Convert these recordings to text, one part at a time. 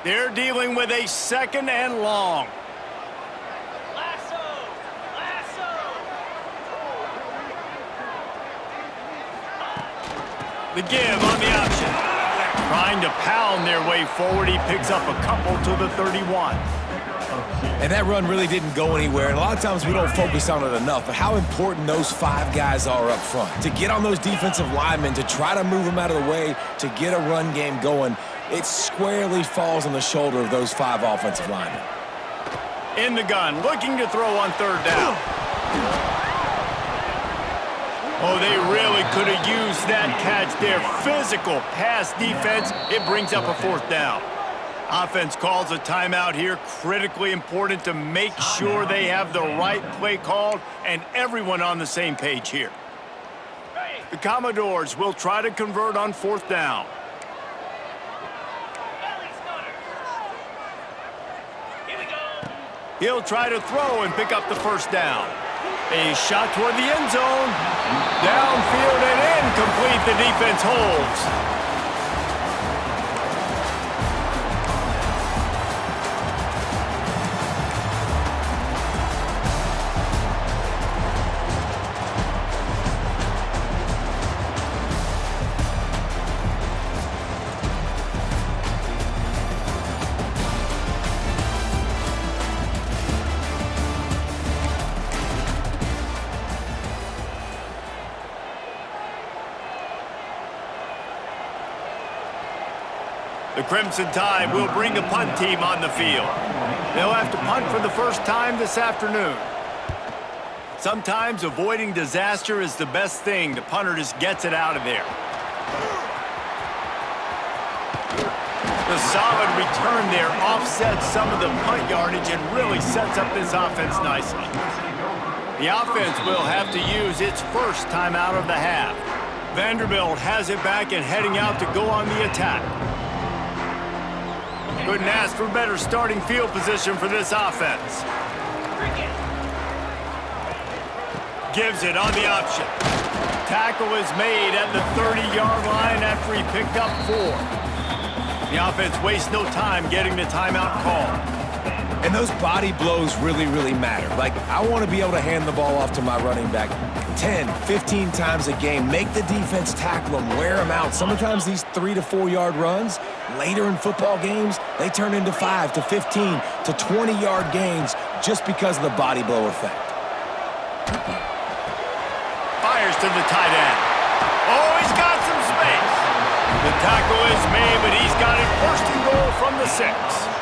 They're dealing with a second and long. The give on the option. Trying to pound their way forward. He picks up a couple to the 31. And that run really didn't go anywhere. And a lot of times we don't focus on it enough, but how important those 5 guys are up front. To get on those defensive linemen, to try to move them out of the way, to get a run game going, it squarely falls on the shoulder of those 5 offensive linemen. In the gun, looking to throw on third down. Oh, they really could have used that catch there. Physical pass defense. It brings up a fourth down. Offense calls a timeout here. Critically important to make sure they have the right play called and everyone on the same page here. The Commodores will try to convert on fourth down. He'll try to throw and pick up the first down. A shot toward the end zone. Downfield and incomplete. The defense holds. The Crimson Tide will bring the punt team on the field. They'll have to punt for the first time this afternoon. Sometimes avoiding disaster is the best thing. The punter just gets it out of there. The solid return there offsets some of the punt yardage and really sets up this offense nicely. The offense will have to use its first timeout of the half. Vanderbilt has it back and heading out to go on the attack. Couldn't ask for better starting field position for this offense. Gives it on the option. Tackle is made at the 30-yard line after he picked up 4. The offense wastes no time getting the timeout called. And those body blows really matter. Like, I want to be able to hand the ball off to my running back 10, 15 times a game. Make the defense tackle them, wear them out. Sometimes these 3 to 4 yard runs, later in football games, they turn into 5 to 15 to 20 yard gains just because of the body blow effect. Fires to the tight end. Oh, he's got some space. The tackle is made, but he's got it first and goal from the 6.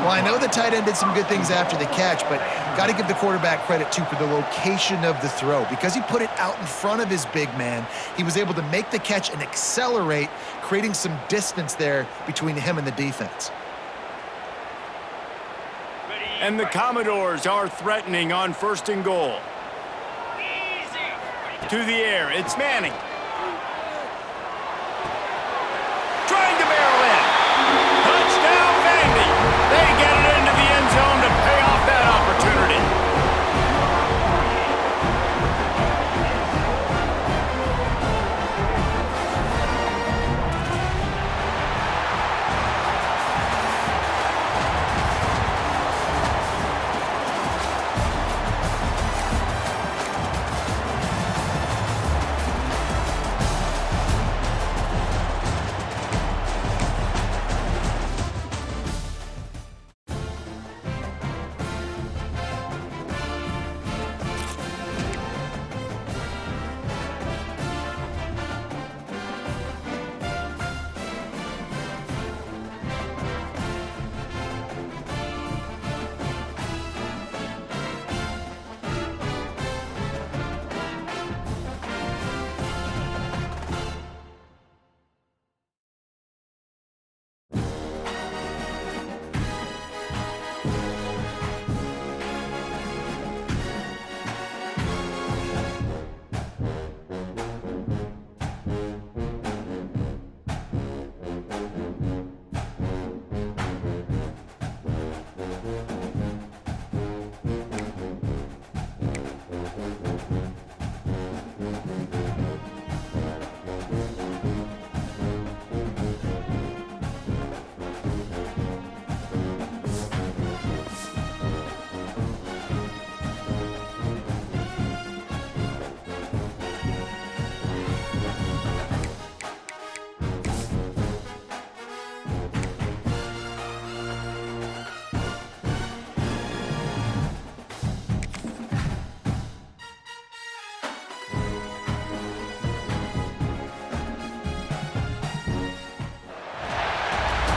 Well, I know the tight end did some good things after the catch, but got to give the quarterback credit, too, for the location of the throw. Because he put it out in front of his big man, he was able to make the catch and accelerate, creating some distance there between him and the defense. And the Commodores are threatening on first and goal. To the air, it's Manning. Trying to barrel in. Touchdown, Vandy. They get it into the end zone to pay off that opportunity.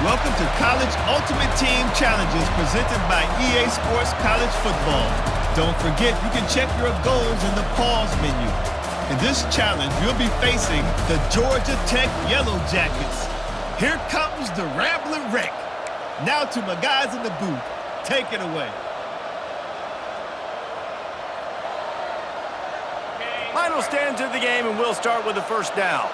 Welcome to College Ultimate Team Challenges presented by EA Sports College Football. Don't forget, you can check your goals in the pause menu. In this challenge, you'll be facing the Georgia Tech Yellow Jackets. Here comes the Rambling Wreck. Now to my guys in the booth. Take it away. Final stands of the game, and we'll start with the first down.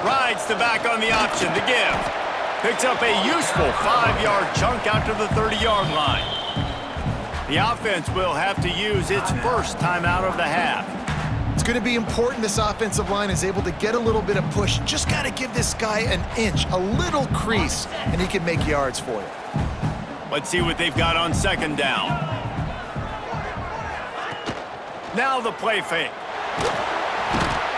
Rides the back on the option, the give. Picks up a useful 5-yard chunk out to the 30-yard line. The offense will have to use its first timeout of the half. It's going to be important this offensive line is able to get a little bit of push. Just got to give this guy an inch, a little crease, and he can make yards for you. Let's see what they've got on second down. Now the play fake.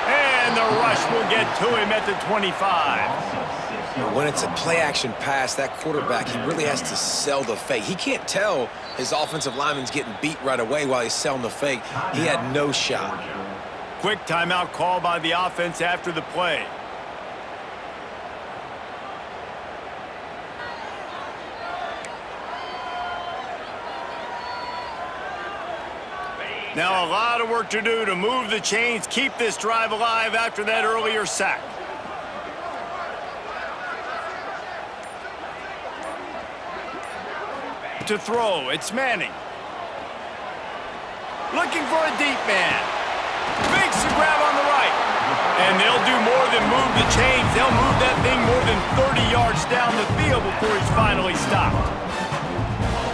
And the rush will get to him at the 25. When it's a play-action pass, that quarterback, he really has to sell the fake. He can't tell his offensive lineman's getting beat right away while he's selling the fake. He had no shot. Quick timeout call by the offense after the play. Now a lot of work to do to move the chains, keep this drive alive after that earlier sack. To throw, it's Manning. Looking for a deep man. Makes the grab on the right. And they'll do more than move the chains. They'll move that thing more than 30 yards down the field before he's finally stopped.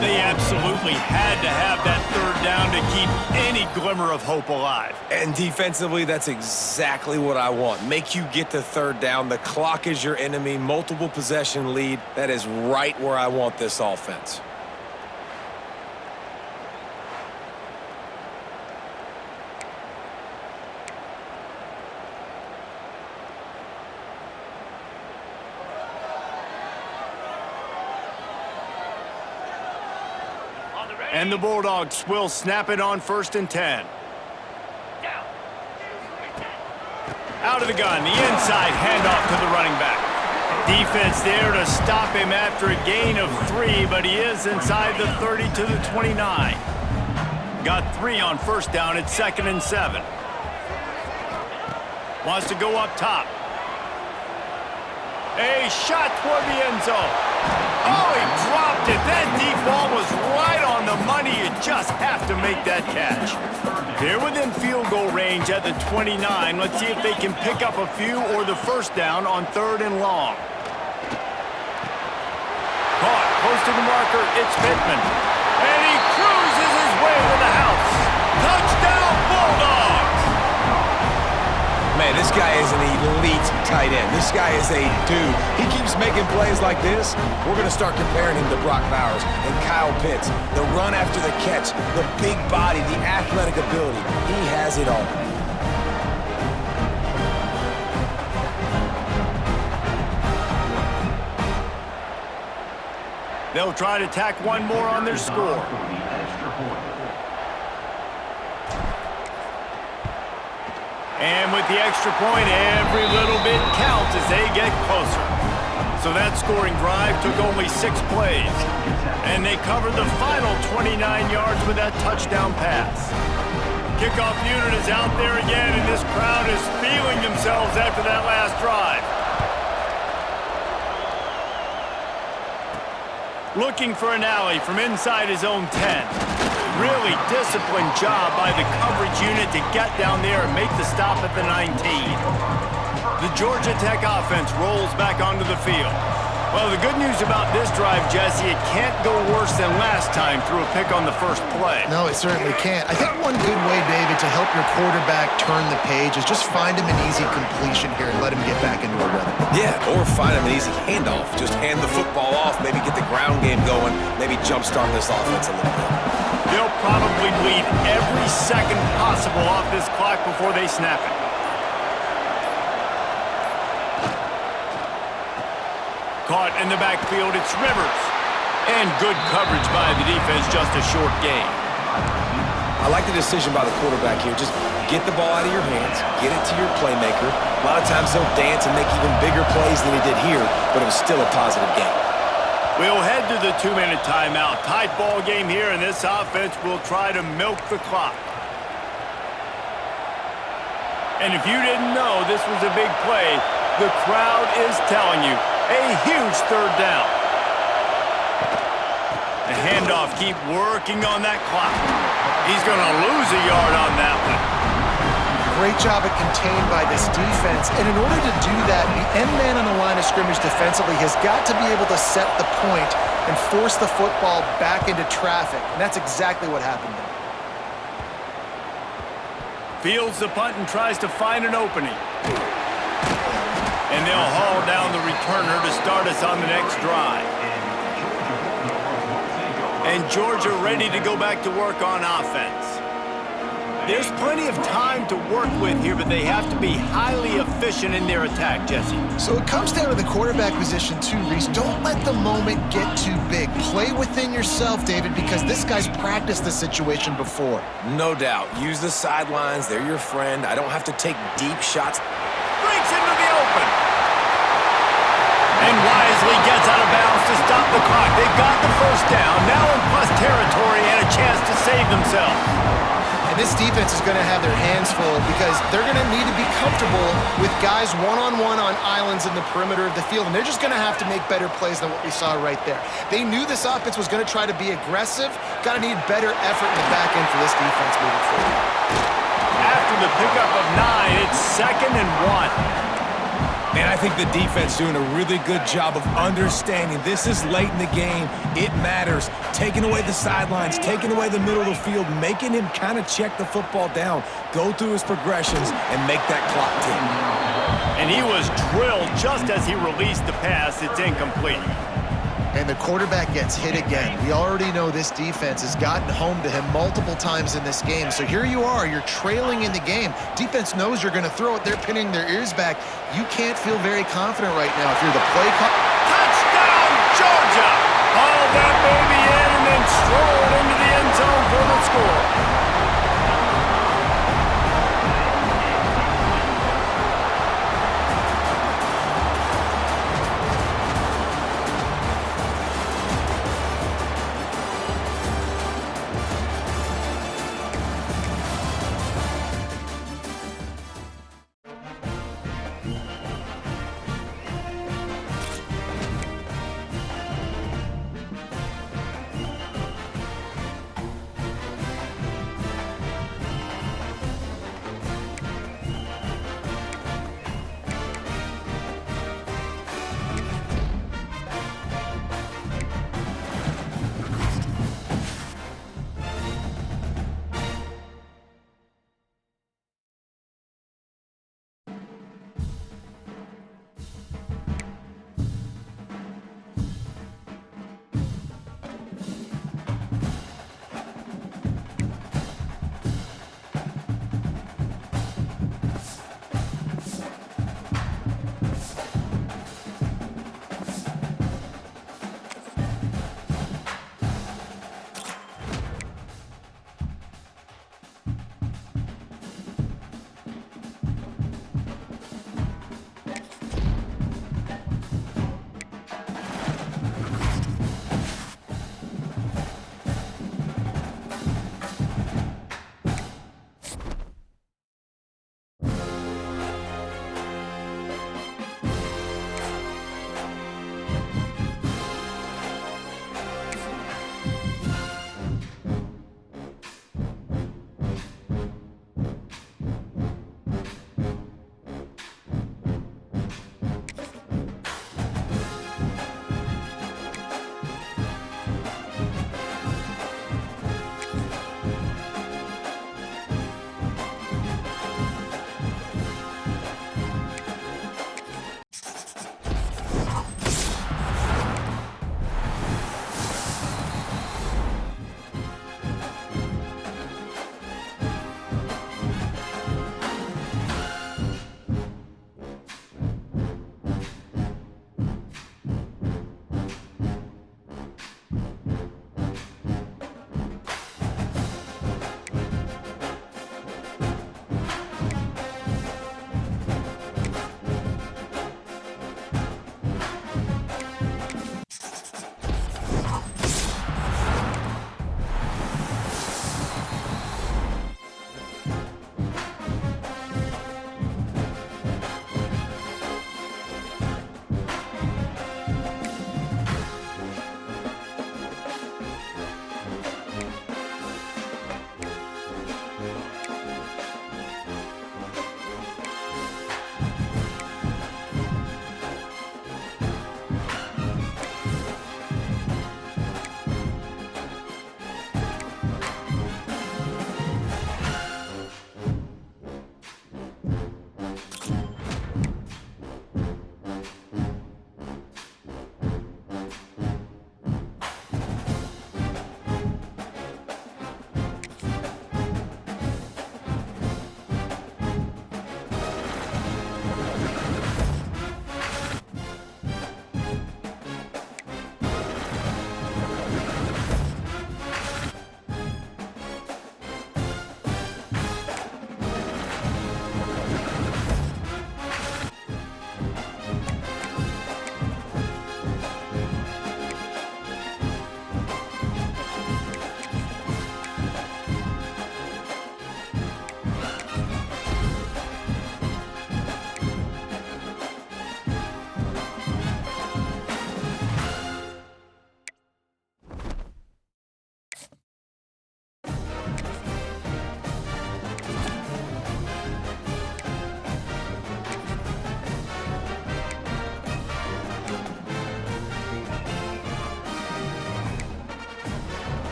They absolutely had to have that third down to keep any glimmer of hope alive. And defensively, that's exactly what I want. Make you get to third down. The clock is your enemy. Multiple possession lead. That is right where I want this offense. And the Bulldogs will snap it on 1st and 10. Out of the gun, the inside handoff to the running back. Defense there to stop him after a gain of 3, but he is inside the 30 to the 29. Got 3 on first down at 2nd and 7. Wants to go up top. A shot toward the end zone. Oh, he dropped it. That deep ball was right on the money. You just have to make that catch. They're within field goal range at the 29. Let's see if they can pick up a few or the first down on 3rd and long. Caught close to the marker. It's Pittman. And he cruises his way to the house. Touchdown, Bulldogs! Man, this guy is an elite tight end. This guy is a dude. He keeps making plays like this. We're going to start comparing him to Brock Bowers and Kyle Pitts. The run after the catch, the big body, the athletic ability. He has it all. They'll try to tack one more on their score. And with the extra point, every little bit counts as they get closer. So that scoring drive took only 6 plays. And they covered the final 29 yards with that touchdown pass. Kickoff unit is out there again, and this crowd is feeling themselves after that last drive. Looking for an alley from inside his own 10. Really disciplined job by the coverage unit to get down there and make the stop at the 19. The Georgia Tech offense rolls back onto the field. Well, the good news about this drive, Jesse, it can't go worse than last time through a pick on the first play. No, it certainly can't. I think one good way, David, to help your quarterback turn the page is just find him an easy completion here and let him get back into a rhythm. Yeah, or find him an easy handoff. Just hand the football off, maybe get the ground game going, maybe jumpstart this offense a little bit. They'll probably bleed every second possible off this clock before they snap it. Caught in the backfield, it's Rivers. And good coverage by the defense, just a short gain. I like the decision by the quarterback here. Just get the ball out of your hands, get it to your playmaker. A lot of times he'll dance and make even bigger plays than he did here, but it was still a positive game. We'll head to the 2-minute timeout. Tight ball game here, and this offense will try to milk the clock. And if you didn't know this was a big play, the crowd is telling you. A huge third down. The handoff, keep working on that clock. He's going to lose a yard on that one. Great job at contained by this defense. And in order to do that, the end man on the line of scrimmage defensively has got to be able to set the point and force the football back into traffic. And that's exactly what happened there. Fields the punt and tries to find an opening. And they'll haul down the returner to start us on the next drive. And Georgia ready to go back to work on offense. There's plenty of time to work with here, but they have to be highly efficient in their attack, Jesse. So it comes down to the quarterback position too, Reese. Don't let the moment get too big. Play within yourself, David, because this guy's practiced this situation before. No doubt. Use the sidelines. They're your friend. I don't have to take deep shots. Breaks into the open. And wisely gets out of bounds to stop the clock. They've got the first down, now in plus territory and a chance to save themselves. And this defense is going to have their hands full because they're going to need to be comfortable with guys one-on-one on islands in the perimeter of the field, and they're just going to have to make better plays than what we saw right there. They knew this offense was going to try to be aggressive. Got to need better effort in the back end for this defense moving forward. After the pickup of 9, it's 2nd and 1. And I think the defense doing a really good job of understanding this is late in the game. It matters. Taking away the sidelines, taking away the middle of the field, making him kind of check the football down, go through his progressions, and make that clock tick. And he was drilled just as he released the pass. It's incomplete. And the quarterback gets hit again. We already know this defense has gotten home to him multiple times in this game. So here you are, you're trailing in the game. Defense knows you're going to throw it. They're pinning their ears back. You can't feel very confident right now if you're the play call. Touchdown, Georgia! Haul that baby in and then stroll it into the end zone for the score.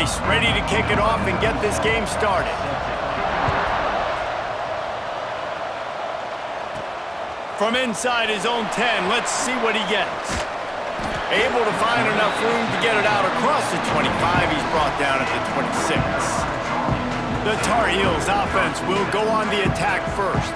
Rice ready to kick it off and get this game started. From inside his own 10, let's see what he gets. Able to find enough room to get it out across the 25. He's brought down at the 26. The Tar Heels offense will go on the attack first.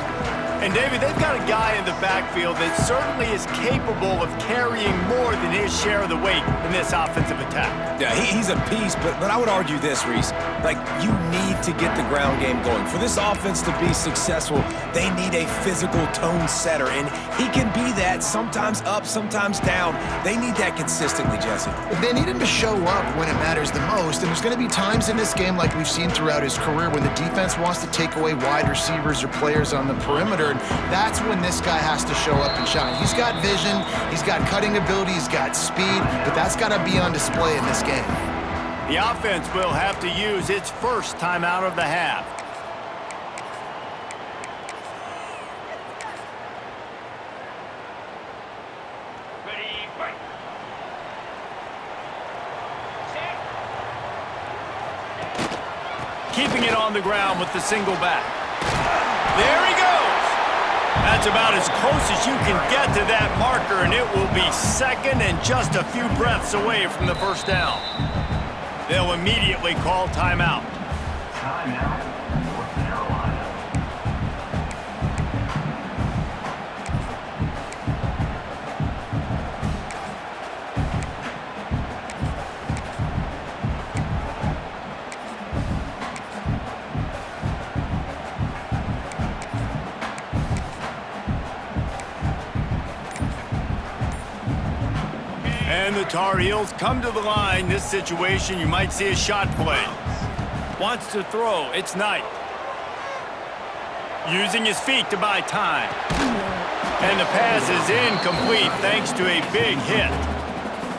And, David, they've got a guy in the backfield that certainly is capable of carrying more than his share of the weight in this offensive attack. Yeah, he's a beast, but I would argue this, Reese. Like, you need to get the ground game going. For this offense to be successful, they need a physical tone setter, and he can be that, sometimes up, sometimes down. They need that consistently, Jesse. They need him to show up when it matters the most, and there's going to be times in this game like we've seen throughout his career when the defense wants to take away wide receivers or players on the perimeter. And that's when this guy has to show up and shine. He's got vision, he's got cutting ability, he's got speed, but that's got to be on display in this game. The offense will have to use its first timeout of the half. Keeping it on the ground with the single back. There he goes. That's about as close as you can get to that marker, and it will be second and just a few breaths away from the first down. They'll immediately call timeout. Timeout for Carolina. And the Tar Heels come to the line. This situation, you might see a shot play. Wants to throw. It's Knight. Using his feet to buy time. And the pass is incomplete thanks to a big hit.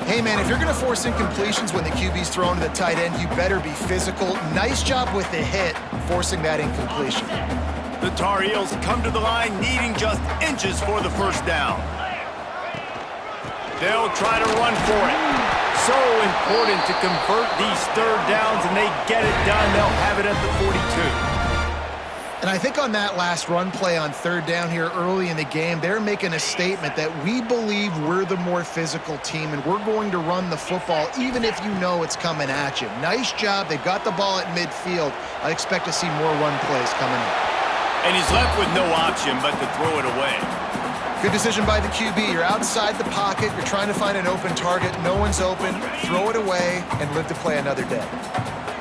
Hey, man, if you're going to force incompletions when the QB's throwing to the tight end, you better be physical. Nice job with the hit, forcing that incompletion. The Tar Heels come to the line needing just inches for the first down. They'll try to run for it. So important to convert these third downs, and they get it done. They'll have it at the 42. And I think on that last run play on third down here early in the game, they're making a statement that we believe we're the more physical team, and we're going to run the football even if you know it's coming at you. Nice job. They've got the ball at midfield. I expect to see more run plays coming up. And he's left with no option but to throw it away. Good decision by the QB. You're outside the pocket. You're trying to find an open target. No one's open. Throw it away and live to play another day.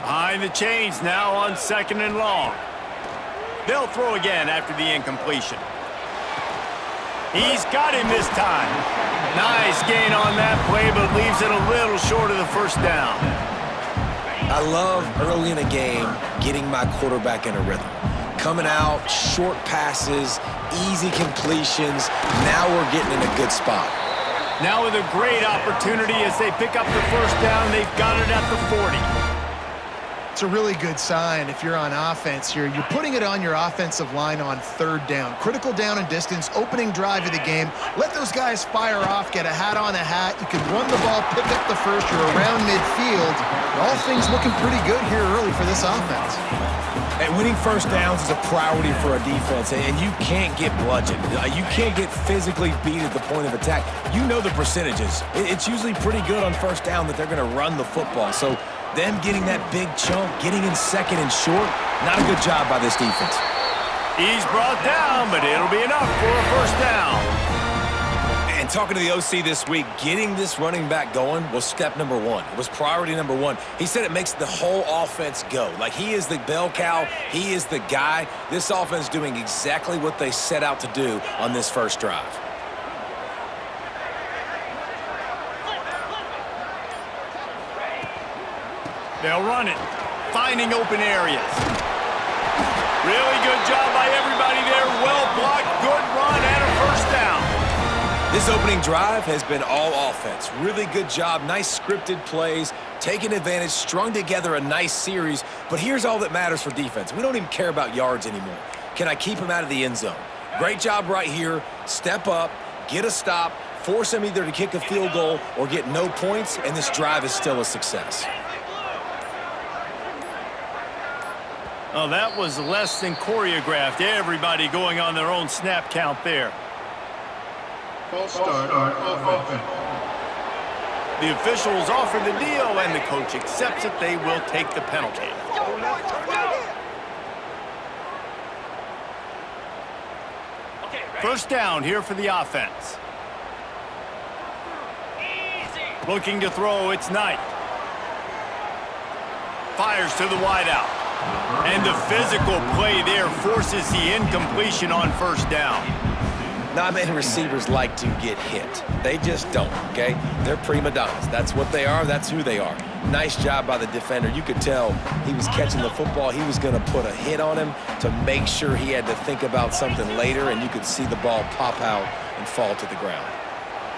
Behind the chains now on second and long. They'll throw again after the incompletion. He's got him this time. Nice gain on that play, but leaves it a little short of the first down. I love early in a game getting my quarterback in a rhythm. Coming out, short passes, easy completions. Now we're getting in a good spot. Now with a great opportunity as they pick up the first down, they've got it at the 40. It's a really good sign if you're on offense here. You're putting it on your offensive line on third down. Critical down and distance, opening drive of the game. Let those guys fire off, get a hat on a hat. You can run the ball, pick up the first. You're around midfield. All things looking pretty good here early for this offense. And winning first downs is a priority for a defense, and you can't get bludgeoned. You can't get physically beat at the point of attack. You know the percentages. It's usually pretty good on first down that they're going to run the football. So them getting that big chunk, getting in second and short, not a good job by this defense. He's brought down, but it'll be enough for a first down. And talking to the OC this week, getting this running back going was step number one. It was priority number one. He said it makes the whole offense go. Like, he is the bell cow. He is the guy. This offense doing exactly what they set out to do on this first drive. They'll run it, finding open areas. Really good job by everybody there. Well blocked, good run, and a first down. This opening drive has been all offense. Really good job, nice scripted plays, taking advantage, strung together a nice series. But here's all that matters for defense. We don't even care about yards anymore. Can I keep him out of the end zone? Great job right here. Step up, get a stop, force him either to kick a field goal or get no points, and this drive is still a success. Oh, that was less than choreographed. Everybody going on their own snap count there. False start of offense. The officials offer the deal, and the coach accepts it. They will take the penalty. First down here for the offense. Looking to throw, it's Knight. Fires to the wideout. And the physical play there forces the incompletion on first down. Not many receivers like to get hit. They just don't, okay? They're prima donnas. That's what they are. That's who they are. Nice job by the defender. You could tell he was catching the football. He was going to put a hit on him to make sure he had to think about something later, and you could see the ball pop out and fall to the ground.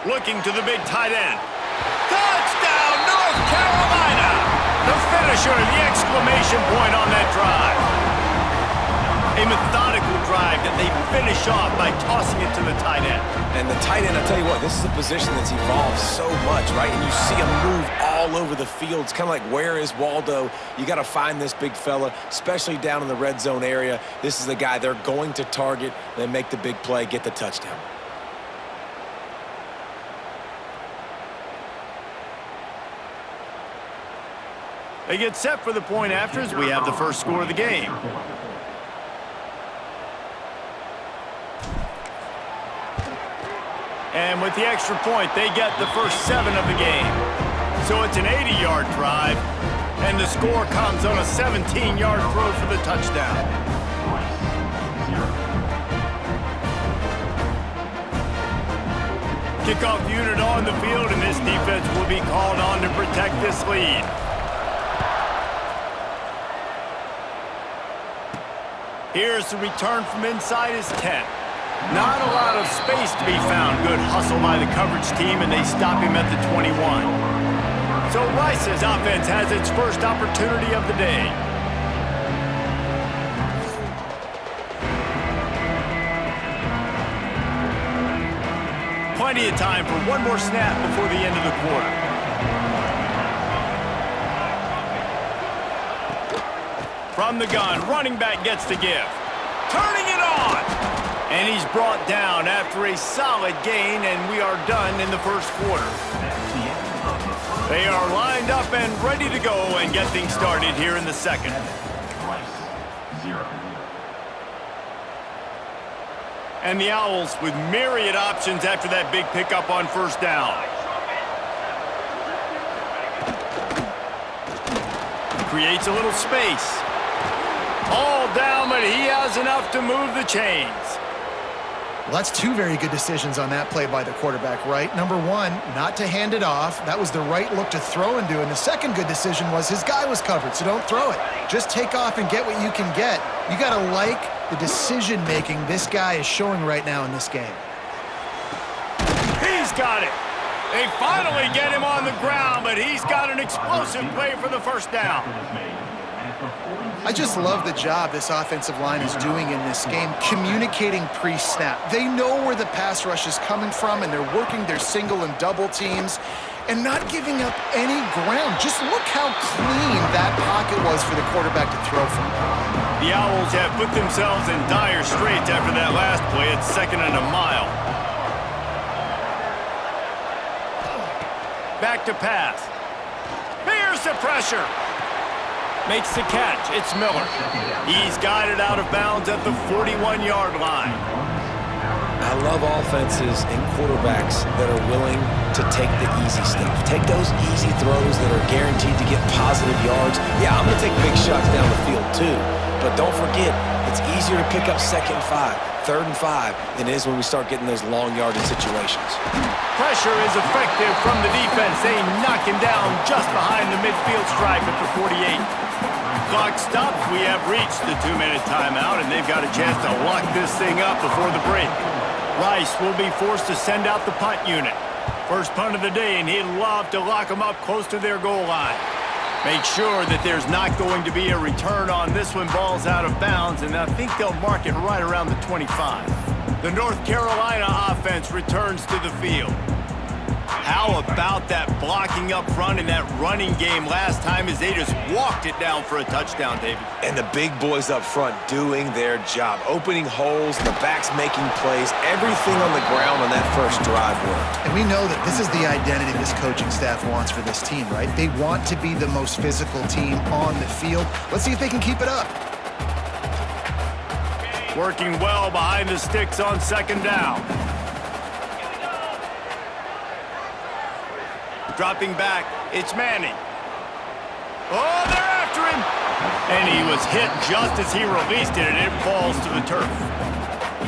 Looking to the big tight end. Touchdown, North Carolina! The finisher, the exclamation point on that drive. A methodical drive that they finish off by tossing it to the tight end. And the tight end, I tell you what, this is a position that's evolved so much, right? And you see him move all over the field. It's kind of like, where is Waldo? You got to find this big fella, especially down in the red zone area. This is the guy they're going to target, then make the big play, get the touchdown. They get set for the point after as we have the first score of the game. And with the extra point, they get the first 7 of the game. So it's an 80-yard drive, and the score comes on a 17-yard throw for the touchdown. Kickoff unit on the field, and this defense will be called on to protect this lead. Here's the return from inside his 10. Not a lot of space to be found. Good hustle by the coverage team, and they stop him at the 21. So Rice's offense has its first opportunity of the day. Plenty of time for one more snap before the end of the quarter. From the gun, running back gets the give. Turning it on! And he's brought down after a solid gain, and we are done in the first quarter. They are lined up and ready to go and get things started here in the second. And the Owls with myriad options after that big pickup on first down. Creates a little space. All down, but he has enough to move the chains. Well, that's 2 very good decisions on that play by the quarterback, right? Number 1, not to hand it off. That was the right look to throw into. And the second good decision was his guy was covered, so don't throw it. Just take off and get what you can get. You got to like the decision-making this guy is showing right now in this game. He's got it. They finally get him on the ground, but he's got an explosive play for the first down. I just love the job this offensive line is doing in this game, communicating pre-snap. They know where the pass rush is coming from, and they're working their single and double teams and not giving up any ground. Just look how clean that pocket was for the quarterback to throw from. The Owls have put themselves in dire straits after that last play. It's 2nd and a mile. Back to pass. Here's the pressure. Makes the catch. It's Miller. He's got it out of bounds at the 41-yard line. I love offenses and quarterbacks that are willing to take the easy stuff. Take those easy throws that are guaranteed to get positive yards. Yeah, I'm going to take big shots down the field too. But don't forget, it's easier to pick up 2nd and 5, 3rd and 5 than it is when we start getting those long yardage situations. Pressure is effective from the defense. They knock him down just behind the midfield stripe at the 48. Clock stops. We have reached the 2-minute timeout, and they've got a chance to lock this thing up before the break. Rice will be forced to send out the punt unit. First punt of the day, and he'd love to lock them up close to their goal line. Make sure that there's not going to be a return on this one. Ball's out of bounds, and I think they'll mark it right around the 25. The North Carolina offense returns to the field. How about that blocking up front in that running game last time as they just walked it down for a touchdown, David? And the big boys up front doing their job, opening holes, the backs making plays, everything on the ground on that first drive worked. And we know that this is the identity this coaching staff wants for this team, right? They want to be the most physical team on the field. Let's see if they can keep it up. Working well behind the sticks on second down. Dropping back, it's Manning. Oh, they're after him! And he was hit just as he released it, and it falls to the turf.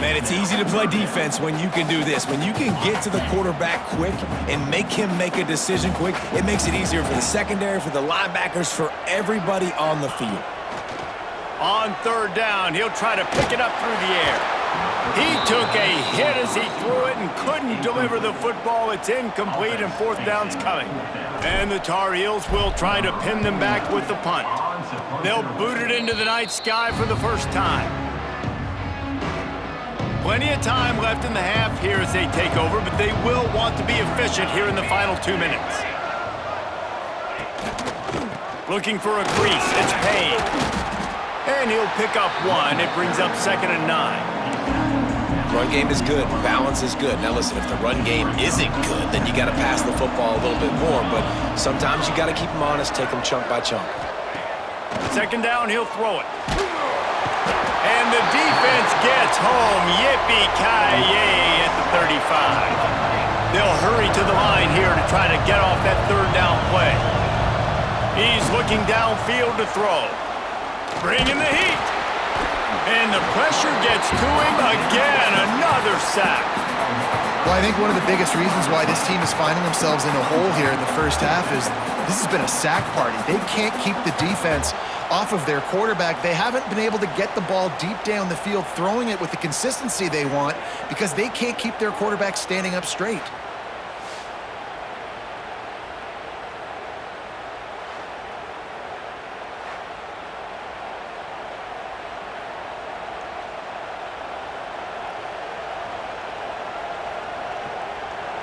Man, it's easy to play defense when you can do this. When you can get to the quarterback quick and make him make a decision quick, it makes it easier for the secondary, for the linebackers, for everybody on the field. On third down, he'll try to pick it up through the air. He took a hit as he threw it and couldn't deliver the football. It's incomplete and fourth down's coming. And the Tar Heels will try to pin them back with the punt. They'll boot it into the night sky for the first time. Plenty of time left in the half here as they take over, but they will want to be efficient here in the final 2 minutes. Looking for a crease, it's Payne. And he'll pick up one. It brings up 2nd and 9. Run game is good. Balance is good. Now listen, if the run game isn't good, then you got to pass the football a little bit more. But sometimes you got to keep them honest, take them chunk by chunk. 2nd down, he'll throw it. And the defense gets home. Yippee-ki-yay at the 35. They'll hurry to the line here to try to get off that 3rd down play. He's looking downfield to throw. Bringing the heat. And the pressure gets to him again. Another sack. Well, I think one of the biggest reasons why this team is finding themselves in a hole here in the first half is this has been a sack party. They can't keep the defense off of their quarterback. They haven't been able to get the ball deep down the field, throwing it with the consistency they want because they can't keep their quarterback standing up straight.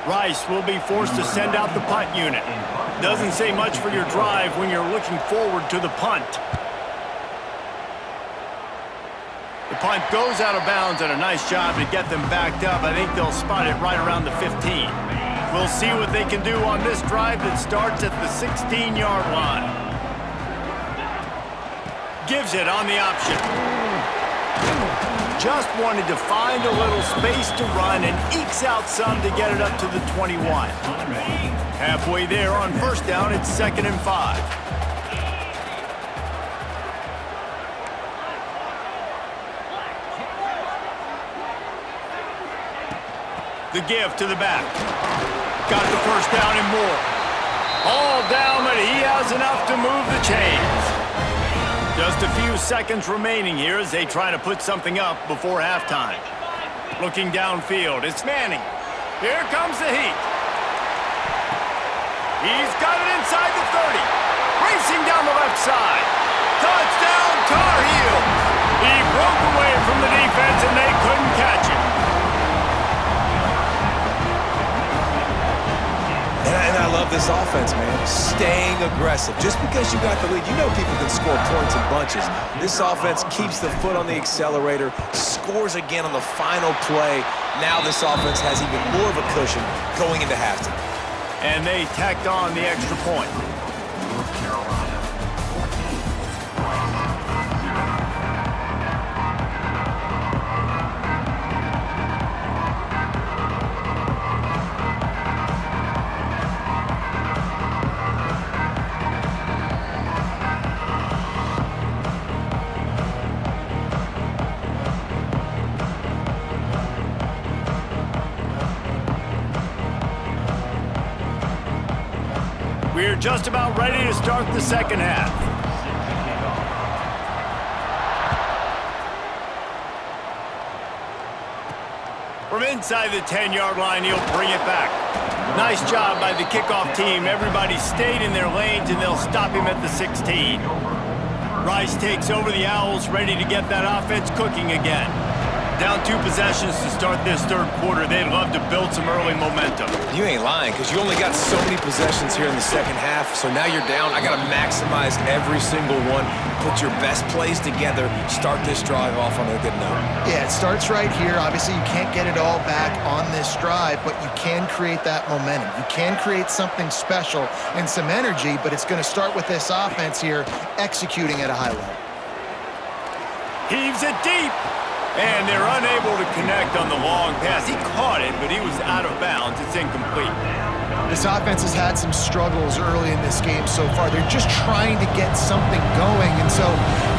Rice will be forced to send out the punt unit. Doesn't say much for your drive when you're looking forward to the punt. The punt goes out of bounds, and a nice job to get them backed up. I think they'll spot it right around the 15. We'll see what they can do on this drive that starts at the 16-yard line. Gives it on the option. Just wanted to find a little space to run and ekes out some to get it up to the 21. Halfway there on 1st down, it's 2nd and 5. The give to the back. Got the 1st down and more. All down, but he has enough to move the chains. Just a few seconds remaining here as they try to put something up before halftime. Looking downfield, it's Manning. Here comes the heat. He's got it inside the 30. Racing down the left side. Touchdown, Tar Heels. He broke away from the defense and they couldn't catch him. And I love this offense, man. Staying aggressive. Just because you got the lead, you know people can score points in bunches. This offense keeps the foot on the accelerator, scores again on the final play. Now this offense has even more of a cushion going into halftime. And they tacked on the extra point. We're just about ready to start the 2nd half. From inside the 10-yard line, he'll bring it back. Nice job by the kickoff team. Everybody stayed in their lanes, and they'll stop him at the 16. Rice takes over the Owls, ready to get that offense cooking again. Down 2 possessions to start this third quarter. They'd love to build some early momentum. You ain't lying, because you only got so many possessions here in the second half, so now you're down. I got to maximize every single one, put your best plays together, start this drive off on a good note. Yeah, it starts right here. Obviously, you can't get it all back on this drive, but you can create that momentum. You can create something special and some energy, but it's going to start with this offense here executing at a high level. Heaves it deep. And they're unable to connect on the long pass. He caught it, but he was out of bounds. It's incomplete. This offense has had some struggles early in this game so far. They're just trying to get something going, and so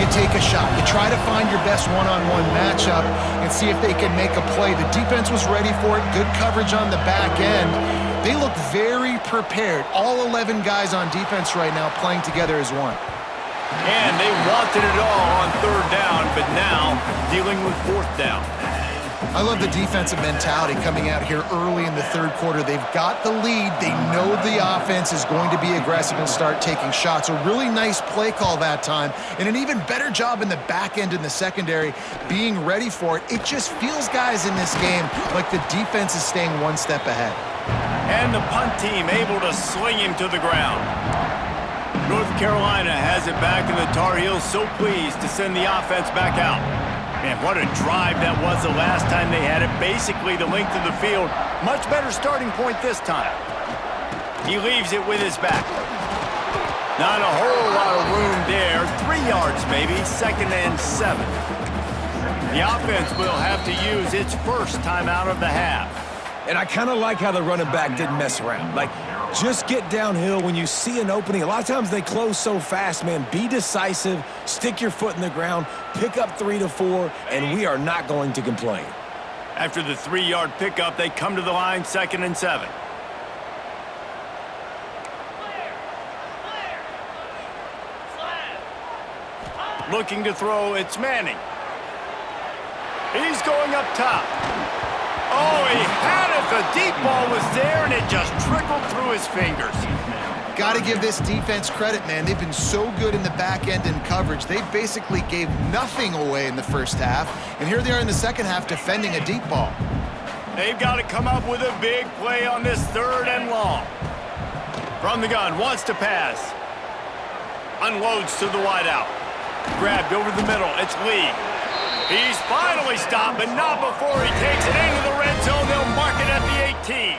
you take a shot. You try to find your best one-on-one matchup and see if they can make a play. The defense was ready for it. Good coverage on the back end. They look very prepared. All 11 guys on defense right now playing together as one. And they wanted it all on third down, but now dealing with fourth down. I love the defensive mentality coming out here early in the third quarter. They've got the lead. They know the offense is going to be aggressive and start taking shots. A really nice play call that time, and an even better job in the back end in the secondary being ready for it. It just feels, guys, in this game like the defense is staying one step ahead. And the punt team able to sling him to the ground. North Carolina has it back, and the Tar Heels so pleased to send the offense back out. Man, what a drive that was the last time they had it. Basically the length of the field. Much better starting point this time. He leaves it with his back. Not a whole lot of room there. 3 yards maybe, 2nd and 7. The offense will have to use its first timeout of the half. And I kind of like how the running back didn't mess around. Like, just get downhill when you see an opening. A lot of times they close so fast, man. Be decisive, stick your foot in the ground, pick up 3 to 4, and we are not going to complain. After the 3-yard pickup, they come to the line, 2nd and 7. Looking to throw, it's Manning. He's going up top. Oh, he had it. The deep ball was there, and it just trickled through his fingers. Got to give this defense credit, man. They've been so good in the back end in coverage. They basically gave nothing away in the first half, and here they are in the second half defending a deep ball. They've got to come up with a big play on this 3rd and long. From the gun, wants to pass. Unloads to the wideout. Grabbed over the middle. It's Lee. He's finally stopped, but not before he takes it into the red zone. They'll mark it at the 18.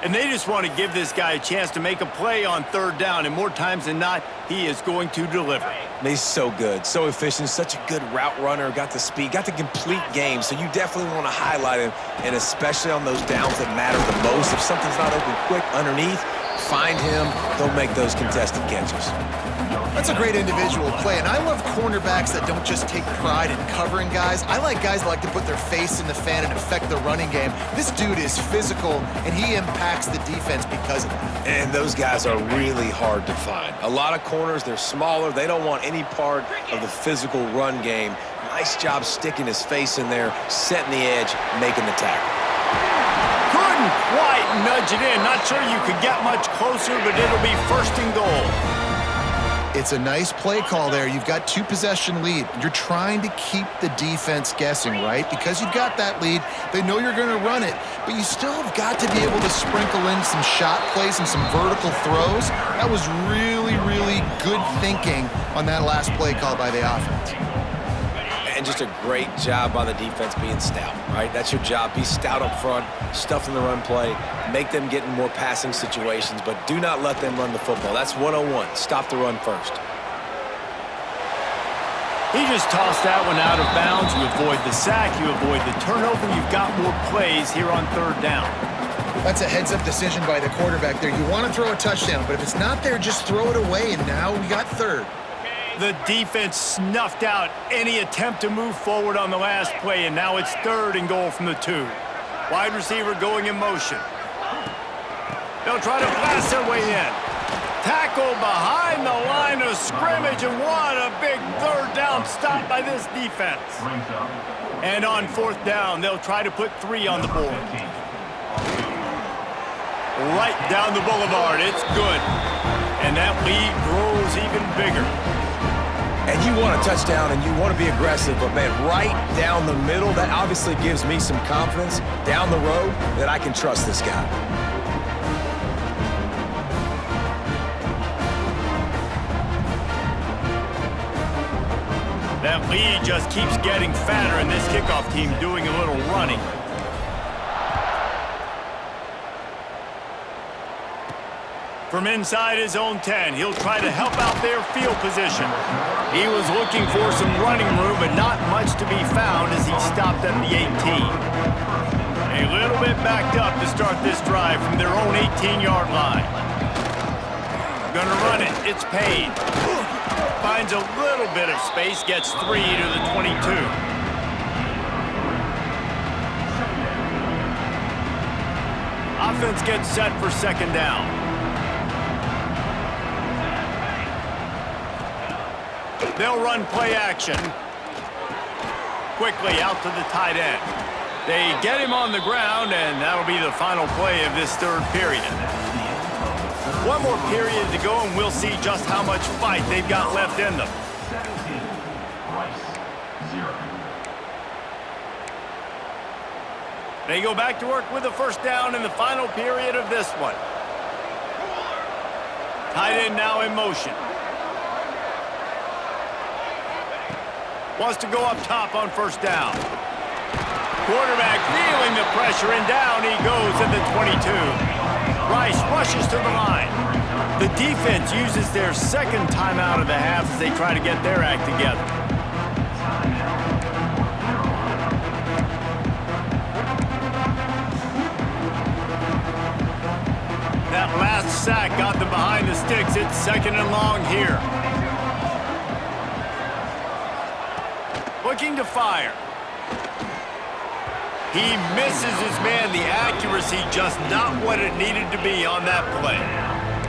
And they just want to give this guy a chance to make a play on 3rd down, and more times than not, he is going to deliver. He's so good, so efficient, such a good route runner, got the speed, got the complete game, so you definitely want to highlight him, and especially on those downs that matter the most. If something's not open quick underneath, find him, he'll make those contested catches. That's a great individual play, and I love cornerbacks that don't just take pride in covering guys. I like guys that like to put their face in the fan and affect the running game. This dude is physical, and he impacts the defense because of that. And those guys are really hard to find. A lot of corners, they're smaller. They don't want any part of the physical run game. Nice job sticking his face in there, setting the edge, making the tackle. Couldn't quite nudge it in. Not sure you could get much closer, but it'll be 1st and goal. It's a nice play call there. You've got 2-possession lead. You're trying to keep the defense guessing, right? Because you've got that lead, they know you're going to run it, but you still have got to be able to sprinkle in some shot plays and some vertical throws. That was really, really good thinking on that last play call by the offense. And just a great job by the defense being stout, right? That's your job. Be stout up front, stuff in the run play, make them get in more passing situations, but do not let them run the football. That's 101. Stop the run first. He just tossed that one out of bounds. You avoid the sack, you avoid the turnover. You've got more plays here on 3rd down. That's a heads-up decision by the quarterback there. You want to throw a touchdown, but if it's not there, just throw it away, and now we got 3rd. The defense snuffed out any attempt to move forward on the last play, and now it's 3rd and goal from the 2. Wide receiver going in motion. They'll try to blast their way in. Tackle behind the line of scrimmage, and what a big 3rd down stop by this defense. And on 4th down, they'll try to put 3 on the board. Right down the boulevard, it's good. And that lead grows even bigger. And you want a touchdown and you want to be aggressive, but, man, right down the middle, that obviously gives me some confidence down the road that I can trust this guy. That lead just keeps getting fatter, and this kickoff team doing a little running. From inside his own 10, he'll try to help out their field position. He was looking for some running room, but not much to be found as he stopped at the 18. A little bit backed up to start this drive from their own 18-yard line. Gonna run it. It's paid. Finds a little bit of space, gets 3 to the 22. Offense gets set for second down. They'll run play action. Quickly out to the tight end. They get him on the ground, and that'll be the final play of this third period. One more period to go, and we'll see just how much fight they've got left in them. They go back to work with a first down in the final period of this one. Tight end now in motion. Wants to go up top on first down. Quarterback feeling the pressure, and down he goes at the 22. Rice rushes to the line. The defense uses their second timeout of the half as they try to get their act together. That last sack got them behind the sticks. It's second and long here. Looking to fire. He misses his man. The accuracy just not what it needed to be on that play.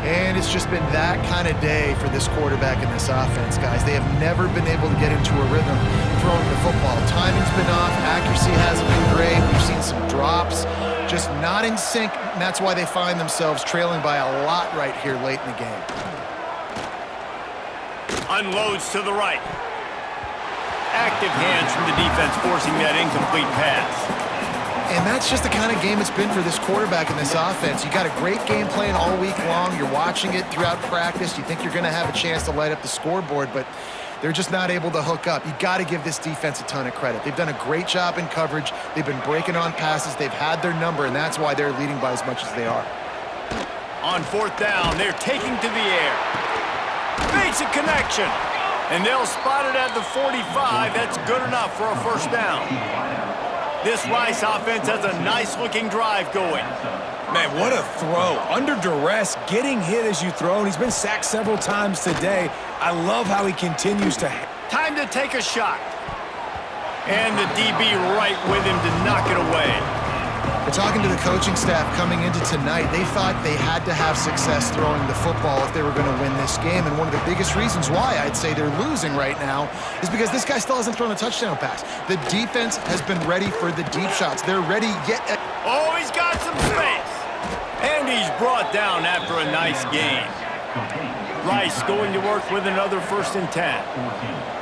And it's just been that kind of day for this quarterback in this offense, guys. They have never been able to get into a rhythm throwing the football. Timing's been off. Accuracy hasn't been great. We've seen some drops. Just not in sync, and that's why they find themselves trailing by a lot right here late in the game. Unloads to the right. Active hands from the defense forcing that incomplete pass. And that's just the kind of game it's been for this quarterback in this offense. You got a great game plan all week long. You're watching it throughout practice. You think you're going to have a chance to light up the scoreboard, but they're just not able to hook up. You got to give this defense a ton of credit. They've done a great job in coverage. They've been breaking on passes. They've had their number, and that's why they're leading by as much as they are. On fourth down, they're taking to the air. Makes a connection. And they'll spot it at the 45. That's good enough for a first down. This Rice offense has a nice-looking drive going. Man, what a throw. Under duress, getting hit as you throw, and he's been sacked several times today. I love how he continues to... Time to take a shot. And the DB right with him to knock it away. We're talking to the coaching staff coming into tonight. They thought they had to have success throwing the football if they were going to win this game. And one of the biggest reasons why I'd say they're losing right now is because this guy still hasn't thrown a touchdown pass. The defense has been ready for the deep shots. They're ready yet. Oh, he's got some space. And he's brought down after a nice gain. Rice going to work with another 1st and 10.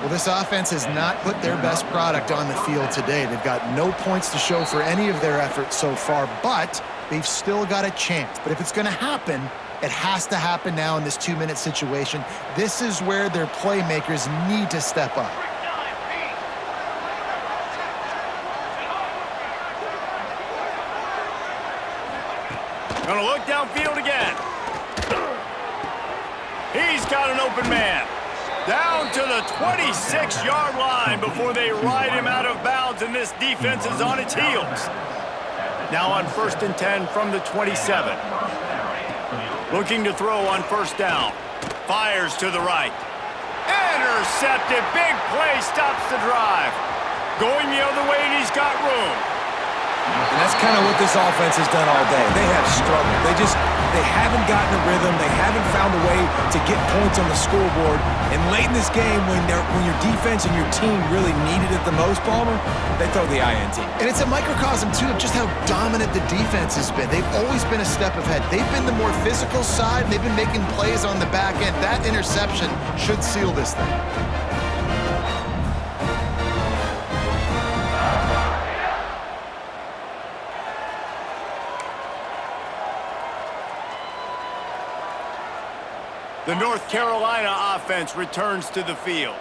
Well, this offense has not put their best product on the field today. They've got no points to show for any of their efforts so far, but they've still got a chance. But if it's going to happen, it has to happen now in this 2-minute situation. This is where their playmakers need to step up. Gonna look downfield again. He's got an open man. Down to the 26-yard line before they ride him out of bounds, and this defense is on its heels. Now on 1st and 10 from the 27. Looking to throw on first down. Fires to the right. Intercepted. Big play stops the drive. Going the other way, and he's got room. And that's kind of what this offense has done all day. They have struggled. They haven't gotten a rhythm. They haven't found a way to get points on the scoreboard. And late in this game, when your defense and your team really needed it the most, Palmer, they throw the INT. And it's a microcosm, too, of just how dominant the defense has been. They've always been a step ahead. They've been the more physical side. They've been making plays on the back end. That interception should seal this thing. The North Carolina offense returns to the field.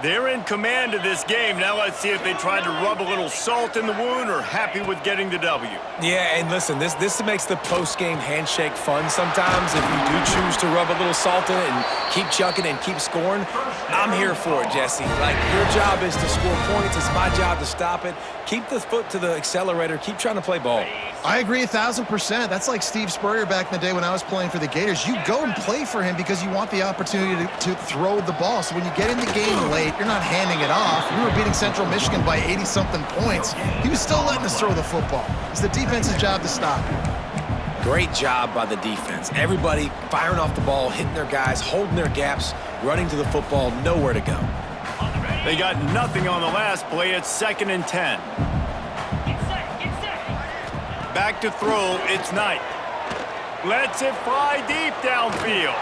They're in command of this game. Now let's see if they try to rub a little salt in the wound or happy with getting the W. Yeah, and listen, this makes the post-game handshake fun sometimes. If you do choose to rub a little salt in it and keep chucking and keep scoring, I'm here for it, Jesse. Like, your job is to score points. It's my job to stop it. Keep the foot to the accelerator. Keep trying to play ball. I agree 1,000%. That's like Steve Spurrier back in the day when I was playing for the Gators. You go and play for him because you want the opportunity to throw the ball. So when you get in the game late, you're not handing it off. We were beating Central Michigan by 80-something points. He was still letting us throw the football. It's the defense's job to stop it. Great job by the defense. Everybody firing off the ball, hitting their guys, holding their gaps, running to the football, nowhere to go. They got nothing on the last play. It's 2nd and 10. Back to throw, it's Knight. Lets it fly deep downfield.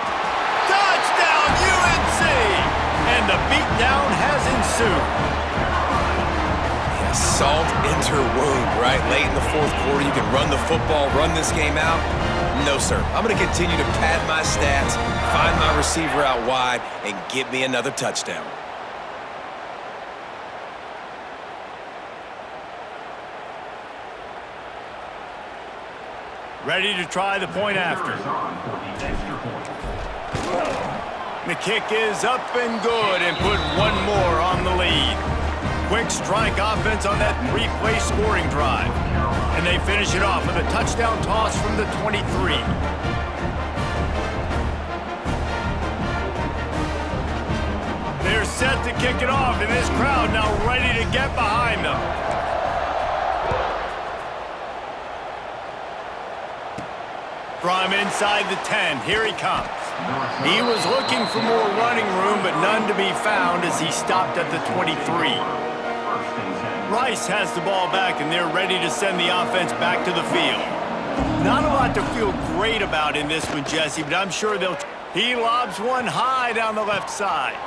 Touchdown, UNC! And the beatdown has ensued. Yeah, salt into wound, right? Late in the 4th quarter, you can run the football, run this game out. No, sir. I'm going to continue to pad my stats, find my receiver out wide, and get me another touchdown. Ready to try the point after. The kick is up and good and put one more on the lead. Quick strike offense on that 3-play scoring drive. And they finish it off with a touchdown toss from the 23. They're set to kick it off, and this crowd now ready to get behind them. From inside the 10, here he comes. He was looking for more running room, but none to be found as he stopped at the 23. Rice has the ball back, and they're ready to send the offense back to the field. Not a lot to feel great about in this one, Jesse, but I'm sure they'll... He lobs one high down the left side.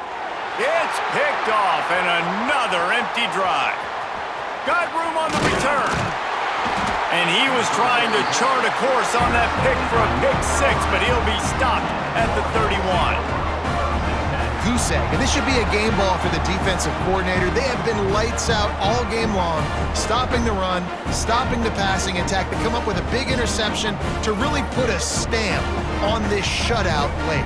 It's picked off, and another empty drive. Got room on the return. And he was trying to chart a course on that pick for a pick 6, but he'll be stopped at the 31. Goose egg. And this should be a game ball for the defensive coordinator. They have been lights out all game long, stopping the run, stopping the passing attack to come up with a big interception to really put a stamp on this shutout late.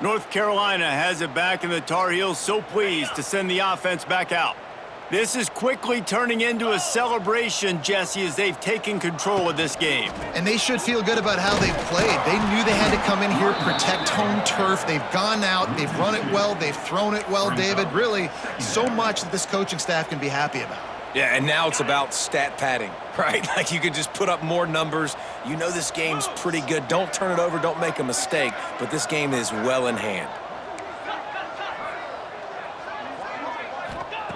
North Carolina has it back, and the Tar Heels so pleased to send the offense back out. This is quickly turning into a celebration, Jesse, as they've taken control of this game. And they should feel good about how they've played. They knew they had to come in here, protect home turf. They've gone out, they've run it well, they've thrown it well, David. Really, so much that this coaching staff can be happy about. Yeah, and now it's about stat padding, right? Like, you can just put up more numbers. You know this game's pretty good. Don't turn it over. Don't make a mistake. But this game is well in hand.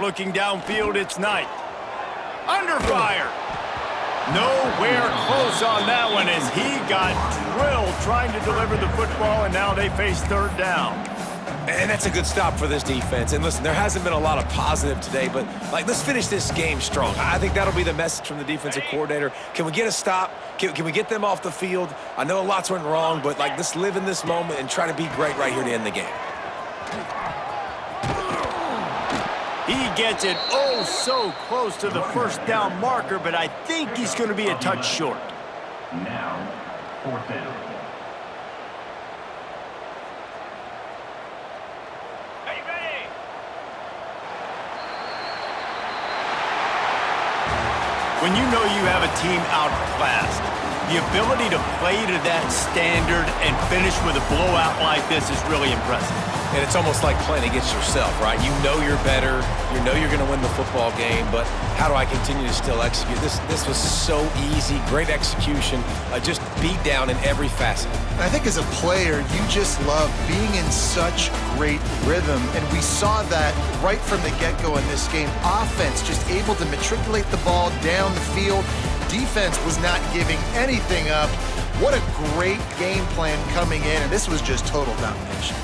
Looking downfield, it's Knight. Under fire. Nowhere close on that one as he got drilled trying to deliver the football, and now they face 3rd down. And that's a good stop for this defense. And listen, there hasn't been a lot of positive today, but, like, let's finish this game strong. I think that'll be the message from the defensive coordinator. Can we get a stop? Can we get them off the field? I know lots went wrong, but, like, let's live in this moment and try to be great right here to end the game. He gets it oh so close to the 1st down marker, but I think he's going to be a touch short. Now, 4th down. When you know you have a team outclassed, the ability to play to that standard and finish with a blowout like this is really impressive. And it's almost like playing against yourself, right? You know you're better. You know you're going to win the football game, but how do I continue to still execute? This was so easy. Great execution. Just beat down in every facet. I think as a player, you just love being in such great rhythm, and we saw that right from the get-go in this game. Offense just able to matriculate the ball down the field. Defense was not giving anything up. What a great game plan coming in, and this was just total domination.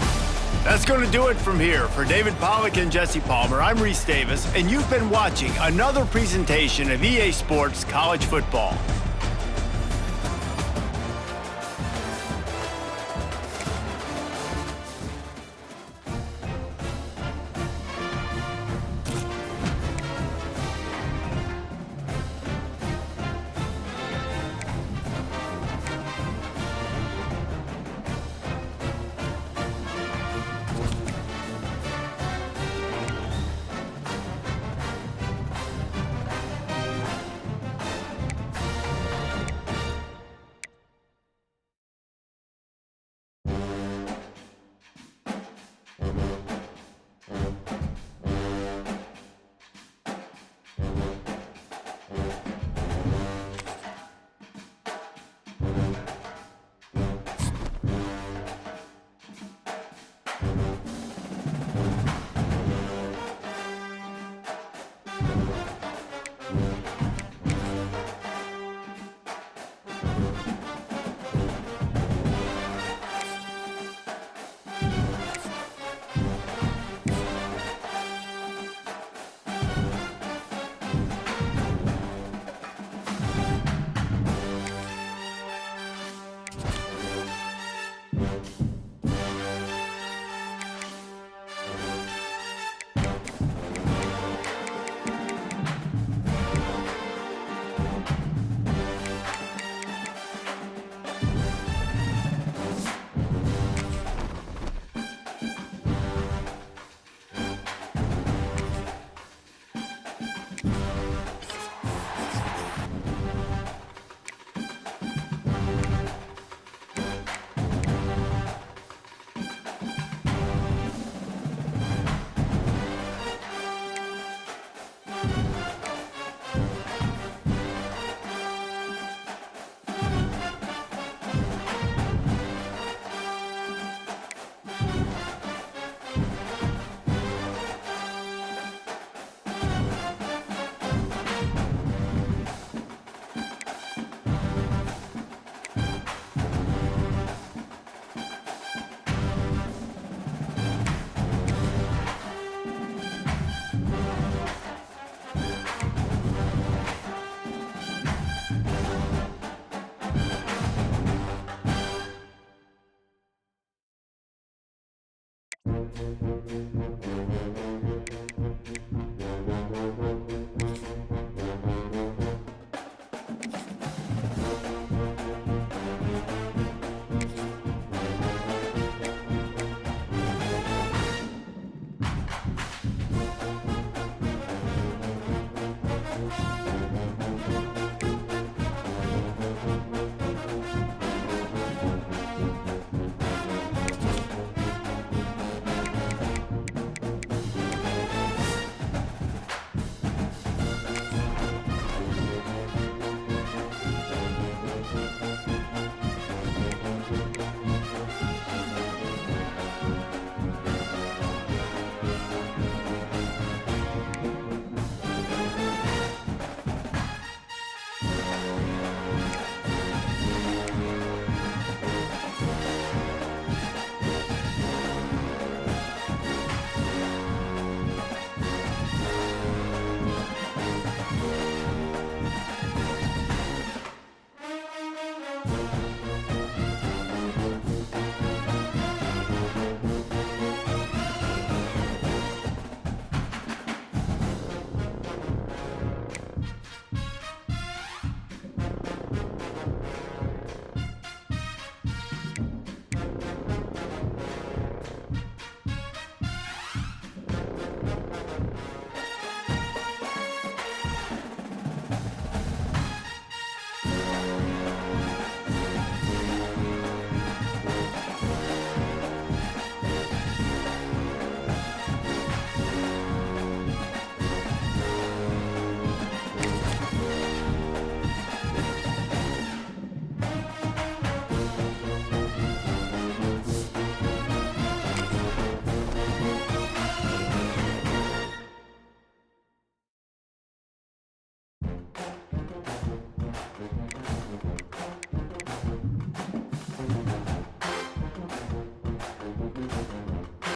That's going to do it from here. For David Pollack and Jesse Palmer, I'm Reese Davis, and you've been watching another presentation of EA Sports College Football.